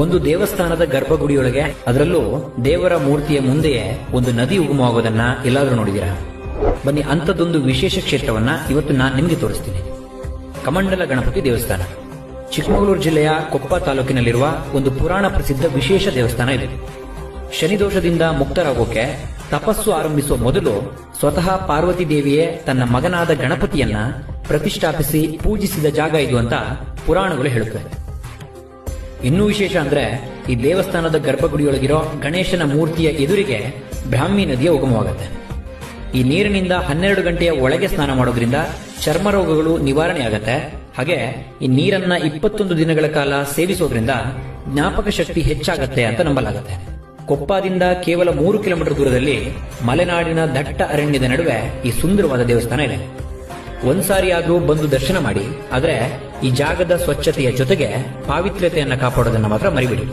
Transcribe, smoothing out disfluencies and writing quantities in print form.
ಒಂದು ದೇವಸ್ಥಾನದ ಗರ್ಭಗುಡಿಯೊಳಗೆ, ಅದರಲ್ಲೂ ದೇವರ ಮೂರ್ತಿಯ ಮುಂದೆಯೇ ಒಂದು ನದಿ ಉಗಮವಾಗೋದನ್ನ ಎಲ್ಲಾದ್ರೂ ನೋಡಿದೀರಾ? ಬನ್ನಿ, ಅಂಥದ್ದೊಂದು ವಿಶೇಷ ಕ್ಷೇತ್ರವನ್ನ ಇವತ್ತು ನಾನು ನಿಮಗೆ ತೋರಿಸ್ತೀನಿ. ಕಮಂಡಲ ಗಣಪತಿ ದೇವಸ್ಥಾನ ಚಿಕ್ಕಮಗಳೂರು ಜಿಲ್ಲೆಯ ಕೊಪ್ಪ ತಾಲೂಕಿನಲ್ಲಿರುವ ಒಂದು ಪುರಾಣ ಪ್ರಸಿದ್ಧ ವಿಶೇಷ ದೇವಸ್ಥಾನ ಇದೆ. ಶನಿದೋಷದಿಂದ ಮುಕ್ತರಾಗೋಕೆ ತಪಸ್ಸು ಆರಂಭಿಸುವ ಮೊದಲು ಸ್ವತಃ ಪಾರ್ವತಿ ದೇವಿಯೇ ತನ್ನ ಮಗನಾದ ಗಣಪತಿಯನ್ನ ಪ್ರತಿಷ್ಠಾಪಿಸಿ ಪೂಜಿಸಿದ ಜಾಗ ಇದು ಅಂತ ಪುರಾಣಗಳು ಹೇಳುತ್ತವೆ. ಇನ್ನೂ ವಿಶೇಷ ಅಂದ್ರೆ, ಈ ದೇವಸ್ಥಾನದ ಗರ್ಭಗುಡಿಯೊಳಗಿರೋ ಗಣೇಶನ ಮೂರ್ತಿಯ ಎದುರಿಗೆ ಬ್ರಾಹ್ಮಿ ನದಿಯ ಉಗಮವಾಗುತ್ತೆ. ಈ ನೀರಿನಿಂದ 12 ಗಂಟೆಯ ಒಳಗೆ ಸ್ನಾನ ಮಾಡೋದ್ರಿಂದ ಚರ್ಮ ರೋಗಗಳು ನಿವಾರಣೆ ಆಗತ್ತೆ. ಹಾಗೆ ಈ ನೀರನ್ನ 21 ದಿನಗಳ ಕಾಲ ಸೇವಿಸೋದ್ರಿಂದ ಜ್ಞಾಪಕ ಶಕ್ತಿ ಹೆಚ್ಚಾಗತ್ತೆ ಅಂತ ನಂಬಲಾಗತ್ತೆ. ಕೊಪ್ಪದಿಂದ ಕೇವಲ 3 ಕಿಲೋಮೀಟರ್ ದೂರದಲ್ಲಿ ಮಲೆನಾಡಿನ ದಟ್ಟ ಅರಣ್ಯದ ನಡುವೆ ಈ ಸುಂದರವಾದ ದೇವಸ್ಥಾನ ಇದೆ. ಒಂದ್ಸಾರಿ ಆದ್ರೂ ಬಂದು ದರ್ಶನ ಮಾಡಿ. ಆದ್ರೆ ಈ ಜಾಗದ ಸ್ವಚ್ಛತೆಯ ಜೊತೆಗೆ ಪಾವಿತ್ರ್ಯತೆಯನ್ನ ಕಾಪಾಡೋದನ್ನ ಮಾತ್ರ ಮರಿಬೇಡಿ.